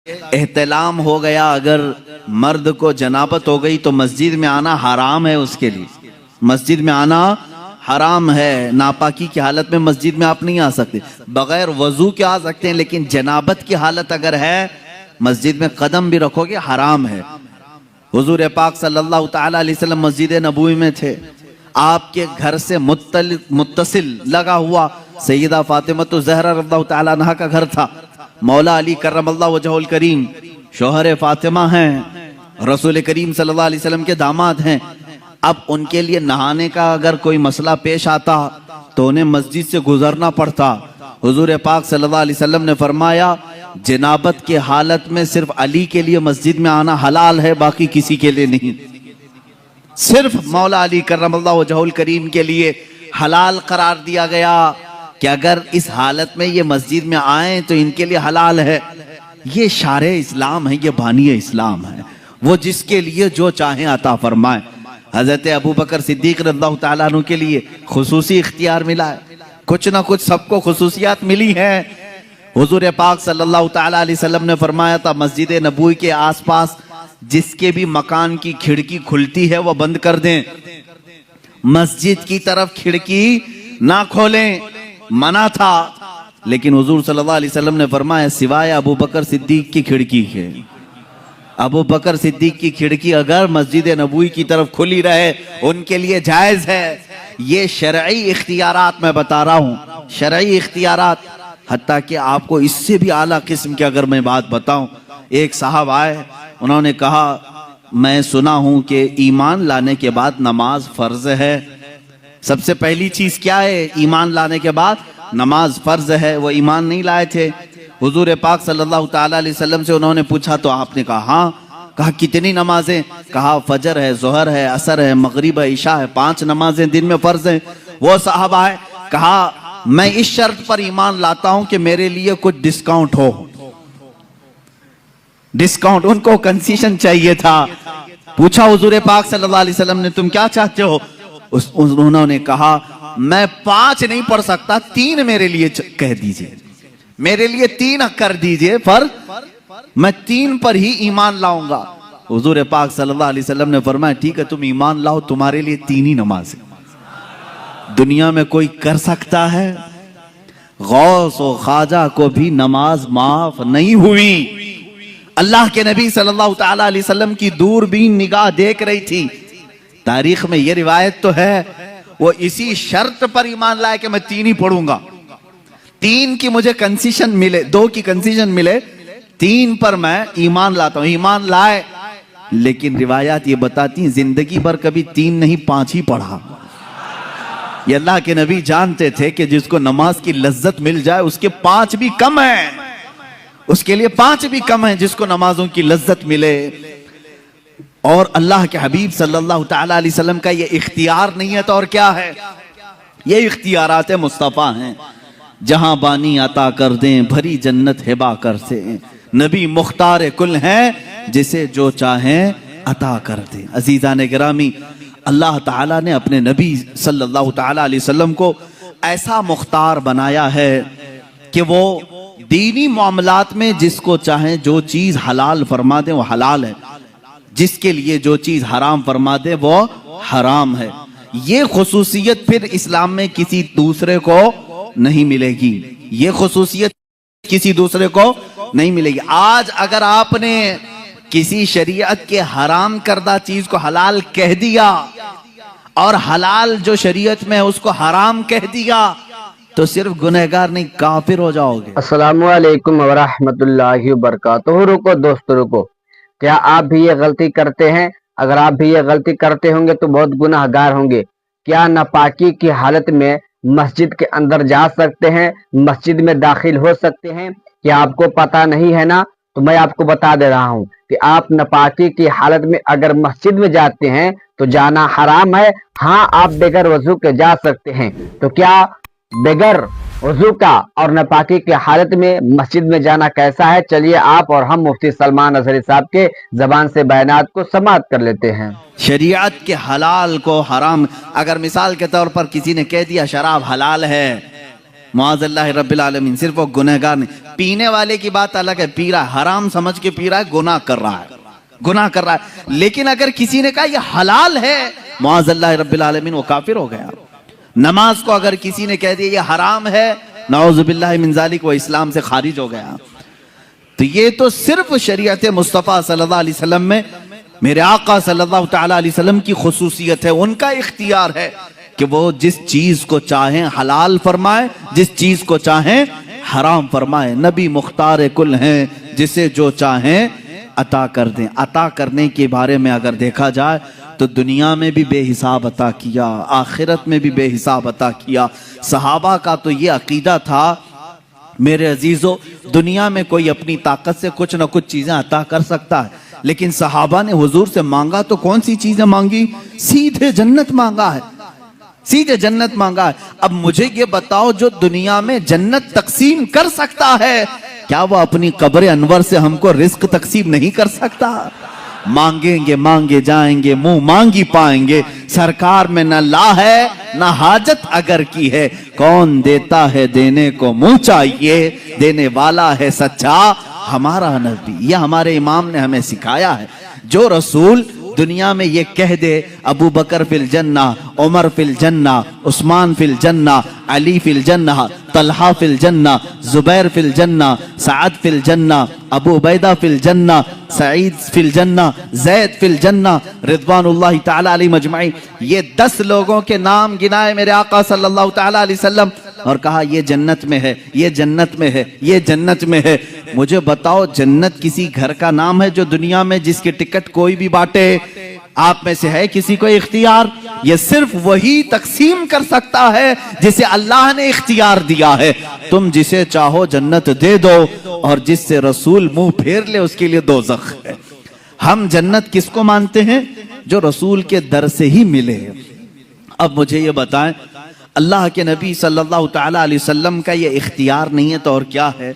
एहतलाम हो गया, अगर मर्द को जनाबत हो गई तो मस्जिद में आना हराम है उसके लिए। मस्जिद में आना हराम है। नापाकी की हालत में मस्जिद में आप नहीं आ सकते, बगैर वजू के आ सकते हैं, लेकिन जनाबत की हालत अगर है मस्जिद में कदम भी रखोगे हराम है। हुजूर पाक सल्लल्लाहु ताला अलैहि वसल्लम मस्जिद नबवी में थे, आपके घर से मुत्तसिल लगा हुआ सैयदा फातिमा ज़हरा रज़ियल्लाहु ताला अन्हा का घर था। मौला अली करमल्लाहु वजहुल करीम शौहर फातिमा हैं, रसूल करीम सल्लल्लाहु अलैहि वसल्लम के दामाद हैं। अब उनके लिए नहाने का अगर कोई मसला पेश आता तो उन्हें मस्जिद से गुजरना पड़ता। हुजूर पाक सल्लल्लाहु अलैहि वसल्लम ने फरमाया, जनाबत की हालत में सिर्फ अली के लिए मस्जिद में आना हलाल है, बाकी किसी के लिए नहीं। सिर्फ मौला अली करमल्लाहु वजहुल करीम के लिए हलाल करार दिया गया कि अगर इस हालत में ये मस्जिद में आए तो इनके लिए हलाल है। ये शारे इस्लाम है, ये बानी इस्लाम है, वो जिसके लिए जो चाहे अता फरमाए। हजरत अबू बकर सिद्दीक रज़ियल्लाहु ताला अन्हु के लिए खुसूसी इख्तियार मिला है, कुछ ना कुछ सबको खुसूसियात मिली है। हुजूर पाक सल्लल्लाहु ताला अलैहि वसल्लम ने फरमाया था, मस्जिद नबवी के आसपास जिसके भी मकान की खिड़की खुलती है वो बंद कर दें, मस्जिद की तरफ खिड़की ना खोलें, मना था। लेकिन हुजूर सल्लल्लाहु अलैहि वसल्लम ने फरमाया, सिवाय अबू बकर सिद्दीक की खिड़की के, अबू बकर सिद्दीक की खिड़की अगर मस्जिद नबवी की तरफ खुली रहे उनके लिए जायज है। ये शरई इख्तियारात मैं बता रहा हूँ, शरई इख्तियारात। हत्ता कि आपको इससे भी आला किस्म की अगर मैं बात बताऊं, एक साहब आए, उन्होंने कहा, मैं सुना हूं कि ईमान लाने के बाद नमाज फर्ज है। सबसे पहली चीज क्या है? ईमान लाने के बाद नमाज फर्ज है। वो ईमान नहीं लाए थे। हुजूर पाक सल्लल्लाहु ताला अलैहि वसल्लम से उन्होंने पूछा तो आपने कहा हाँ। कहा कितनी नमाजें? कहा फजर है, जोहर है, असर है, मगरिब है, इशा है, 5 नमाजें दिन में फर्ज हैं। वो साहब आए, कहा मैं इस शर्त पर ईमान लाता हूं कि मेरे लिए कुछ डिस्काउंट हो। डिस्काउंट, उनको कंसेशन चाहिए था। पूछा हुजूर पाक सल्लल्लाहु अलैहि वसल्लम ने, तुम क्या चाहते हो? उन्होंने कहा, मैं 5 नहीं पढ़ सकता, 3 मेरे लिए कह दीजिए, मेरे लिए 3 कर दीजिए, पर मैं 3 पर ही ईमान लाऊंगा। हुजूर पाक सल्लल्लाहु अलैहि वसल्लम ने फरमाया, ठीक है तुम ईमान लाओ, तुम्हारे लिए 3 ही नमाज है। दुनिया में कोई कर सकता है? गौस और ख्वाजा को भी नमाज माफ नहीं हुई। अल्लाह के नबी सल्लल्लाहु ताला अलैहि वसल्लम की दूरबीन निगाह देख रही थी। तारीख में यह रिवायत तो है, वो इसी शर्त पर ईमान लाए कि मैं 3 ही पढ़ूंगा, 3 की मुझे कंसेशन मिले, 2 की कंसेशन मिले, 3 पर मैं ईमान लाता हूं। ईमान लाए, लेकिन रिवायात ये बताती हैं जिंदगी भर कभी 3 नहीं 5 ही पढ़ा। ये अल्लाह के नबी जानते थे कि जिसको नमाज की लज्जत मिल जाए उसके 5 भी कम है, उसके लिए 5 भी कम है जिसको नमाजों की लज्जत मिले। और अल्लाह के हबीब सल्लल्लाहु ताला अलैहि वसल्लम का ये इख्तियार नहीं है तो और क्या है? ये इख्तियारात मुस्तफ़ा हैं। जहां बानी अता कर दें, भरी जन्नत हिबा कर से, नबी मुख्तार कुल हैं, जिसे जो चाहें अता कर दें। अजीज़ान गिरामी, अल्लाह ताला ने अपने नबी सल्लल्लाहु ताला अलैहि वसल्लम को ऐसा मुख्तार बनाया है कि वो दीनी मामलात में जिसको चाहे जो चीज हलाल फरमा दे वो हलाल है, जिसके लिए जो चीज हराम फरमा दे वो हराम है। ये खुसूसियत फिर इस्लाम में किसी दूसरे को नहीं मिलेगी, ये खुसूसियत किसी दूसरे को नहीं मिलेगी। आज अगर आपने किसी शरीयत के हराम करदा चीज को हलाल कह दिया और हलाल जो शरीयत में है उसको हराम कह दिया तो सिर्फ गुनहगार नहीं काफिर हो जाओगे। अस्सलामु अलैकुम वरहमतुल्लाहि वबरकातुहू। रुको दोस्तों रुको, क्या आप भी ये गलती करते हैं? अगर आप भी ये गलती करते होंगे तो बहुत गुनाहगार होंगे। क्या नापाकी की हालत में मस्जिद के अंदर जा सकते हैं, मस्जिद में दाखिल हो सकते हैं? क्या आपको पता नहीं है ना? तो मैं आपको बता दे रहा हूँ कि आप नापाकी की हालत में अगर मस्जिद में जाते हैं तो जाना हराम है। हाँ, आप बगैर वजू के जा सकते हैं। तो क्या बगैर वजू का और नापाकी की हालत में मस्जिद में जाना कैसा है? चलिए आप और हम मुफ्ती सलमान अजहरी साहब के जबान से बयानात को समाअत कर लेते हैं। शरीयत के हलाल को हराम, अगर मिसाल के तौर पर किसी ने कह दिया शराब हलाल है, मुआज़ल्लाह रब्बिल आलमीन, सिर्फ वो गुनहगार नहीं। पीने वाले की बात अलग है, पी रहा है, हराम समझ के पी रहा है, गुनाह कर रहा है, गुनाह कर रहा है। लेकिन अगर किसी ने कहा यह हलाल है, मुआज़ल्लाह रब्बिल आलमीन, वो काफिर हो गया। नमाज को अगर किसी ने कह दिया ये हराम है, नऊज़ुबिल्लाहि मिन ज़ालिक, वो इस्लाम से खारिज हो गया। तो ये तो सिर्फ शरीयत मुस्तफ़ा सल्लल्लाहु अलैहि वसल्लम में मेरे आका सल्लल्लाहु तआला अलैहि वसल्लम की खुसूसियत है, उनका इख्तियार है कि वो जिस चीज को चाहें हलाल फरमाए, जिस चीज को चाहें हराम फरमाए। नबी मुख्तार कुल हैं, जिसे जो चाहें अता कर दें। अता करने के बारे में अगर देखा जाए तो दुनिया में भी बेहिसाब अता किया, आखिरत में भी बेहिसाब अता किया। सहाबा का तो ये अकीदा था मेरे अजीजों, दुनिया में कोई अपनी ताकत से कुछ ना कुछ चीजें अता कर सकता है, लेकिन सहाबा ने हुजूर से मांगा तो कौन सी चीजें मांगी? सीधे जन्नत मांगा है, सीधे जन्नत मांगा है। अब मुझे ये बताओ, जो दुनिया में जन्नत तकसीम कर सकता है, क्या वो अपनी कब्र अनवर से हमको रिस्क तकसीम नहीं कर सकता? मांगेंगे मांगे जाएंगे, मुंह मांगी पाएंगे। सरकार में न ला है न हाजत अगर की है, कौन देता है देने को मुंह चाहिए, देने वाला है सच्चा हमारा नबी। यह हमारे इमाम ने हमें सिखाया है। जो रसूल दुनिया में ये कह दे अबू बकर फिल जन्ना, उमर फिल जन्ना, उस्मान फिल जन्ना, अली फिल जन्ना, तलहा फिल जन्ना, जुबैर फिल जन्ना, साद फिल जन्ना, अबू उबैदा फिल जन्ना, सईद फिल जन्ना, जैद फिल जन्ना, रिदवानुल्लाहि ताला अलैहि मजमाइन, ये 10 लोगों के नाम गिनाए मेरे आका सल्लल्लाहु ताला अलैहि वसल्लम और कहा ये जन्नत में है, ये जन्नत में है, ये जन्नत में है। मुझे बताओ, जन्नत किसी घर का नाम है जो दुनिया में जिसकी टिकट कोई भी बांटे? आप में से है किसी को इख्तियार? ये सिर्फ वही तकसीम कर सकता है जिसे अल्लाह ने इख्तियार दिया है। तुम जिसे चाहो जन्नत दे दो, और जिससे रसूल मुंह फेर ले उसके लिए दोज़ख है। हम जन्नत किसको मानते हैं? जो रसूल के दर से ही मिले। अब मुझे ये बताएं, अल्लाह के नबी सल्लल्लाहु ताला अलैहि वसल्लम का ये इख्तियार नहीं है तो और क्या है?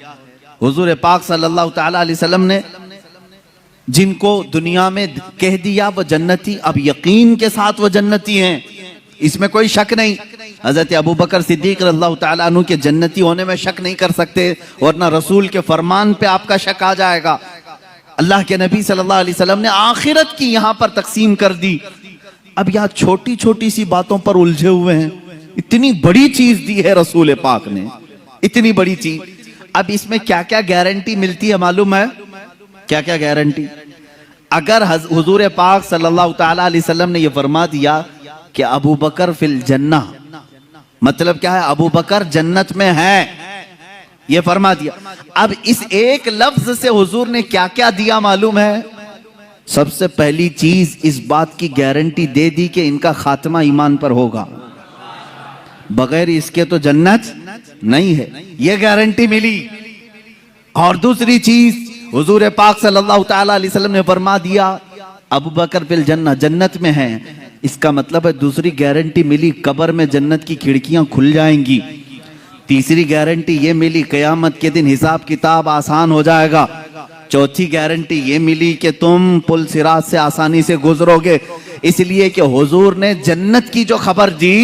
हुजूर पाक सल्लल्लाहु ताला अलैहि वसल्लम ने जिनको दुनिया में कह दिया वो जन्नती, अब यकीन के साथ वो जन्नती हैं, इसमें कोई शक नहीं। हजरत अबू बकर सिद्दीक रज़ियल्लाहु ताला अन्हु के जन्नती होने में शक नहीं कर सकते, वरना रसूल के फरमान पे आपका शक आ जाएगा। अल्लाह के नबी सल्लल्लाहु अलैहि वसल्लम ने आखिरत की यहाँ पर तकसीम कर दी। अब यहाँ छोटी छोटी सी बातों पर उलझे हुए हैं। इतनी बड़ी चीज दी है रसूल पाक ने, इतनी बड़ी चीज। अब इसमें क्या क्या गारंटी मिलती है मालूम है? क्या क्या गारंटी? अगर हुजूर पाक सल्लल्लाहु ताला अलैहि वसल्लम ने यह फरमा दिया कि अबू बकर फिल जन्ना, मतलब क्या है? अबू बकर जन्नत में है, ये फरमा दिया। अब इस एक लफ्ज से हुजूर ने क्या क्या दिया मालूम है? सबसे पहली चीज इस बात की गारंटी दे दी कि इनका खात्मा ईमान पर होगा, बगैर इसके तो जन्नत नहीं है, ये गारंटी मिली। और दूसरी चीज हुजूर पाक सल्लल्लाहु ताला अलैहि वसल्लम ने फरमा दिया अबू बकर फिल जन्ना, जन्नत में है। इसका मतलब है दूसरी गारंटी मिली, कब्र में जन्नत की खिड़कियां खुल जाएंगी। तीसरी गारंटी ये मिली, कयामत के दिन हिसाब किताब आसान हो जाएगा। चौथी गारंटी ये मिली कि तुम पुल सिरात से आसानी से गुजरोगे, इसलिए कि हुजूर ने जन्नत की जो खबर दी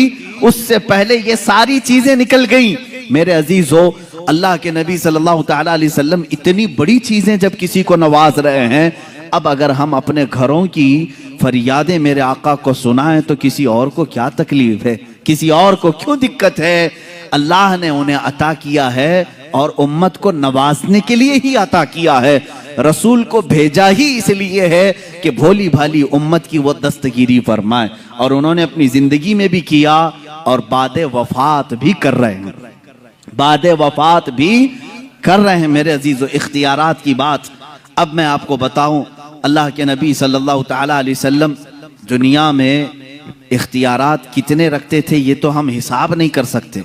उससे पहले ये सारी चीजें निकल गई। मेरे अजीजों, अल्लाह के नबी सल्लल्लाहु ताला अलैहि वसल्लम इतनी बड़ी चीजें जब किसी को नवाज रहे हैं, अब अगर हम अपने घरों की फरियादें मेरे आका को सुनाएं तो किसी और को क्या तकलीफ है, किसी और को क्यों दिक्कत है? अल्लाह ने उन्हें अता किया है और उम्मत को नवाजने के लिए ही अता किया है। रसूल को भेजा ही इसलिए है कि भोली भाली उम्मत की वो दस्तगीरी फरमाए, और उन्होंने अपनी जिंदगी में भी किया और बाद वफात भी कर रहे हैं, बाद वफात भी कर रहे हैं। मेरे अजीजों, इख्तियारात की बात अब मैं आपको बताऊं, अल्लाह के नबी सल्लल्लाहु ताला अलैहि वसल्लम दुनिया में इख्तियारात कितने रखते थे ये तो हम हिसाब नहीं कर सकते।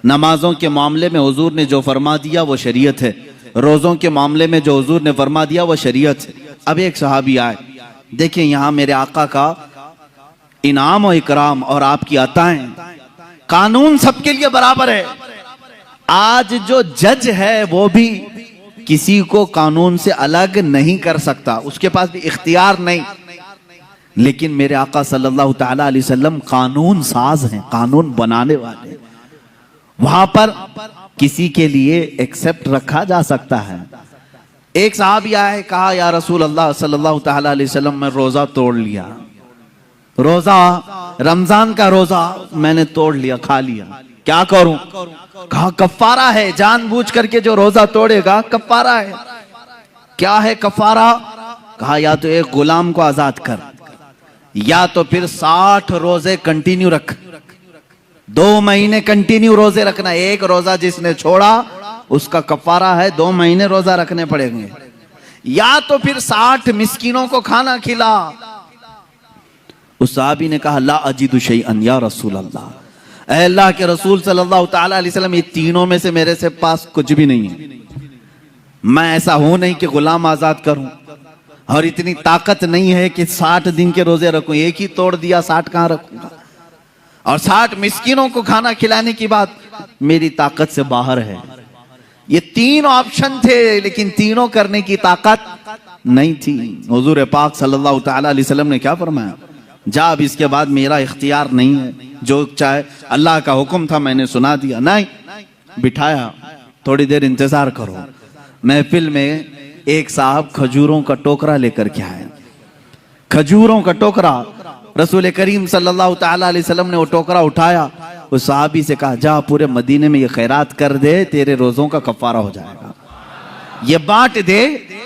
नमाजों के मामले में हुजूर ने जो फरमा दिया वो शरीयत है, रोज़ों के मामले में जो हुजूर ने फरमा दिया वो शरीयत है। अब एक सहाबी आए, देखिए यहाँ मेरे आका का इनाम और इकराम और आपकी अताएं, कानून सबके लिए बराबर है। आज जो जज है वो भी किसी को कानून से अलग नहीं कर सकता, उसके पास भी इख्तियार नहीं। लेकिन मेरे आका सल्लल्लाहु ताला अलैहि वसल्लम कानून साज हैं, कानून बनाने वाले। वहां पर किसी के लिए एक्सेप्ट रखा जा सकता है। एक साहबी आए, कहा या रसूल अल्लाह सल्लल्लाहु ताला अलैहि वसल्लम, मैं रोजा तोड़ लिया, रोजा रमजान का रोजा मैंने तोड़ लिया, खा लिया, क्या करूं? कहा कफारा है, जानबूझ करके जो रोजा तोड़ेगा कफारा है। क्या है कफारा? कहा या तो एक गुलाम को आजाद कर, या तो फिर 60 रोजे कंटिन्यू रख, 2 महीने कंटिन्यू रोजे रखना। एक रोजा जिसने छोड़ा उसका कफारा है 2 महीने रोजा रखने पड़ेंगे, या तो फिर 60 मिस्किनों को खाना खिला। उस साहबी ने कहा ला अजीदु शैअन या रसूल अल्लाह, ऐ अल्लाह के रसूल सल्लल्लाहु ताला अलैहि वसल्लम, ये तीनों में से मेरे से पास कुछ भी नहीं है। मैं ऐसा हूं नहीं कि गुलाम आजाद करूं, और इतनी ताकत नहीं है कि 60 दिन के रोजे रखूं। एक ही तोड़ दिया, 60 कहां रखूंगा? और 60 मिस्किनों को खाना खिलाने की बात मेरी ताकत से बाहर है। ये 3 ऑप्शन थे, लेकिन तीनों करने की ताकत नहीं थी। हुजूर पाक सल्लल्लाहु ताला अलैहि वसल्लम ने क्या फरमाया? जा, अब इसके बाद मेरा इख्तियार नहीं है, जो चाहे, अल्लाह का हुक्म था मैंने सुना दिया। नहीं, बिठाया, थोड़ी देर इंतजार करो। महफिल में एक साहब खजूरों का टोकरा लेकर के आए, खजूरों का टोकरा। रसूल करीम सल्लल्लाहु ताला अलैहि वसल्लम ने वो टोकरा उठाया, उस साहबी से कहा जा पूरे मदीने में ये खैरात कर दे, तेरे रोजों का कफारा हो जाएगा। ये बांट दे,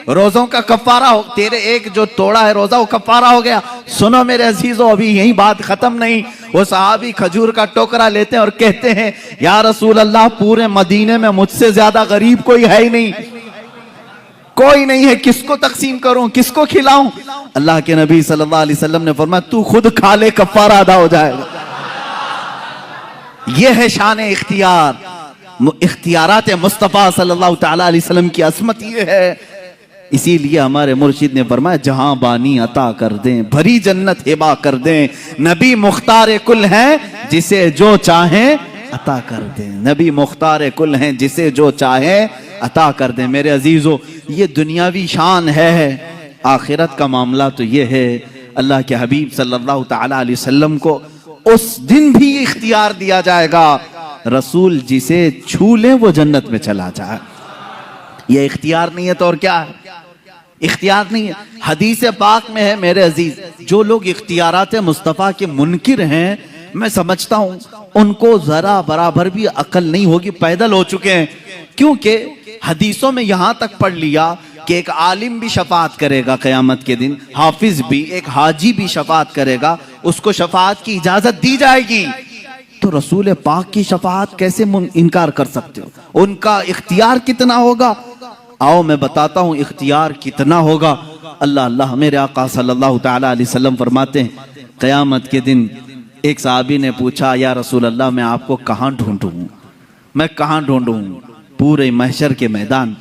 रोजों का कफारा हो, तेरे एक जो तोड़ा है रोजा वो कफारा हो गया। सुनो मेरे अजीजों, अभी यही बात खत्म नहीं। वो साहबी खजूर का टोकरा लेते हैं और कहते हैं या रसूल अल्लाह, पूरे मदीने में मुझसे ज्यादा गरीब कोई है ही नहीं, कोई नहीं है, किसको तकसीम करूं, किसको खिलाऊं? अल्लाह के नबी सल्लल्लाहु अलैहि वसल्लम ने फरमाया तू खुद खा ले, कफारा अदा हो जाएगा। यह है शान इख्तियार, इख्तियारात मुस्तफ़ा सल्लल्लाहु ताला अलैहि वसल्लम की असमत ये है। इसीलिए हमारे मुर्शिद ने फरमाया जहां बानी अता कर दें, भरी जन्नत हिबा कर दें, नबी मुख्तार कुल हैं जिसे जो चाहे अता कर दें, नबी मुख्तार कुल हैं जिसे जो चाहे अता कर दें। मेरे अजीजों, ये दुनियावी शान है, आखिरत का मामला तो ये है अल्लाह के हबीब सल्लल्लाहु ताला अलैहि वसल्लम को उस दिन भी इख्तियार दिया जाएगा, रसूल जिसे छू ले वो जन्नत में चला जाए। ये इख्तियार नहीं है तो और क्या है? इख्तियार नहीं है। हदीस पाक में है मेरे अजीज, जो लोग इख्तियारात मुस्तफ़ा के मुनकिर हैं, मैं समझता हूं उनको जरा बराबर भी अकल नहीं होगी, पैदल हो चुके हैं। क्योंकि हदीसों में यहां तक पढ़ लिया कि एक आलिम भी शफात करेगा क़यामत के दिन, हाफिज भी, एक हाजी भी शफात करेगा, उसको शफात की इजाजत दी जाएगी। तो रसूल पाक की शफात कैसे इनकार कर सकते हो? उनका इख्तियार कितना होगा? आओ मैं बताता हूं इख्तियार कितना होगा। अल्लाह अल्लाह, मेरे आका सल्लल्लाहु ताला अलैहि वसल्लम फरमाते हैं क़यामत के दिन एक साहबी ने पूछा या रसूल अल्लाह, मैं आपको कहाँ ढूंढूं, मैं कहाँ ढूंढूं? पूरे महशर के मैदान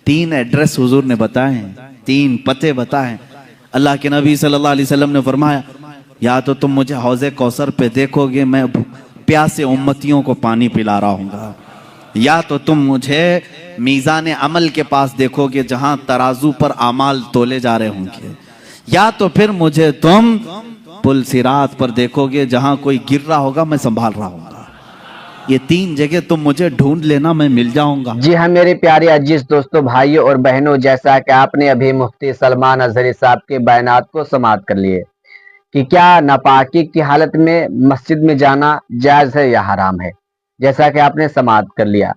3 एड्रेस हुजूर ने बताए, 3 पते बताए। अल्लाह के नबी सल्लल्लाहु अलैहि वसल्लम ने फरमाया या तो तुम मुझे हौज़े कौसर पे देखोगे, मैं प्यासे उम्मतियों को पानी पिला रहा हूँगा, या तो तुम मुझे मीज़ान अमल के पास देखोगे जहां तराजू पर आमाल तोले जा रहे होंगे, या तो फिर मुझे तुम पुल सिरात पर देखोगे जहां कोई गिर रहा होगा मैं संभाल रहा हूँगा। ये 3 जगह तुम मुझे ढूंढ लेना, मैं मिल जाऊंगा। जी हाँ मेरे प्यारे अजीज दोस्तों, भाइयों और बहनों, जैसा कि आपने अभी मुफ्ती सलमान अजहरी साहब के बयानात को समाअत कर लिए कि क्या नापाकी की हालत में मस्जिद में जाना जायज है या हराम है, जैसा कि आपने समाअत कर लिया।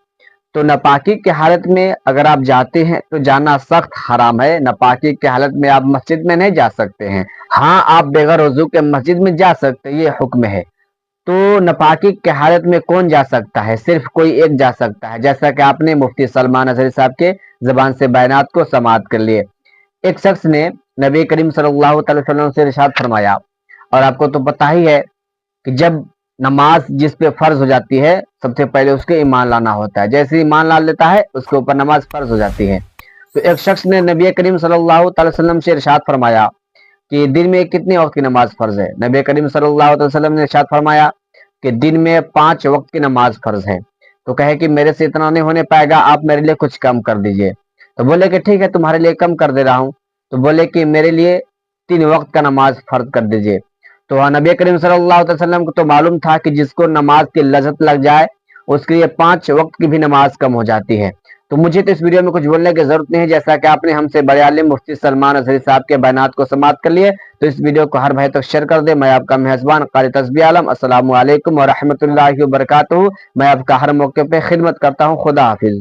तो नापाकी की हालत में अगर आप जाते हैं तो जाना सख्त हराम है। नापाकी की हालत में आप मस्जिद में नहीं जा सकते हैं। हाँ, आप बगैर वजू के मस्जिद में जा सकते हैं, ये हुक्म है। तो नापाकी की हालत में कौन जा सकता है? सिर्फ कोई एक जा सकता है, जैसा कि आपने मुफ्ती सलमान अजहरी साहब के जबान से बयानात को समाअत कर लिए। एक शख्स ने नबी करीम सल्लल्लाहु अलैहि वसल्लम से इरशाद फरमाया, और आपको तो पता ही है कि जब नमाज जिस पे फर्ज हो जाती है सबसे पहले उसके ईमान लाना होता है। जैसे ईमान ला लेता है उसके ऊपर नमाज फर्ज हो जाती है। तो एक शख्स ने नबी करीम सल्लल्लाहु अलैहि वसल्लम से इरशाद फरमाया कि दिन में कितने वक्त की नमाज फर्ज है? नबी करीम सल्लल्लाहु अलैहि वसल्लम ने इरशाद फरमाया कि दिन में 5 वक्त की नमाज फर्ज है। तो कहे कि मेरे से इतना नहीं होने पाएगा, आप मेरे लिए कुछ कम कर दीजिए। तो बोले कि ठीक है, तुम्हारे लिए कम कर दे रहा हूँ। तो बोले कि मेरे लिए 3 वक्त का नमाज फर्ज कर दीजिए। तो नबी करीम सल्लल्लाहु अलैहि वसल्लम को तो मालूम था कि जिसको नमाज की लज़्ज़त लग जाए उसके लिए 5 वक्त की भी नमाज कम हो जाती है। तो मुझे तो इस वीडियो में कुछ बोलने की जरूरत नहीं है, जैसा कि आपने हमसे बड़े आलिम मुफ्ती सलमान अजहरी साहब के बयानात को समाप्त कर लिए। तो इस वीडियो को हर भाई तक शेयर कर दे। मैं आपका मेहजबान कारी तस्बीह आलम, अस्सलामु अलैकुम व रहमतुल्लाहि व बरकातुहू। मैं आपका हर मौके पे खिदमत करता हूँ। खुदा हाफिज।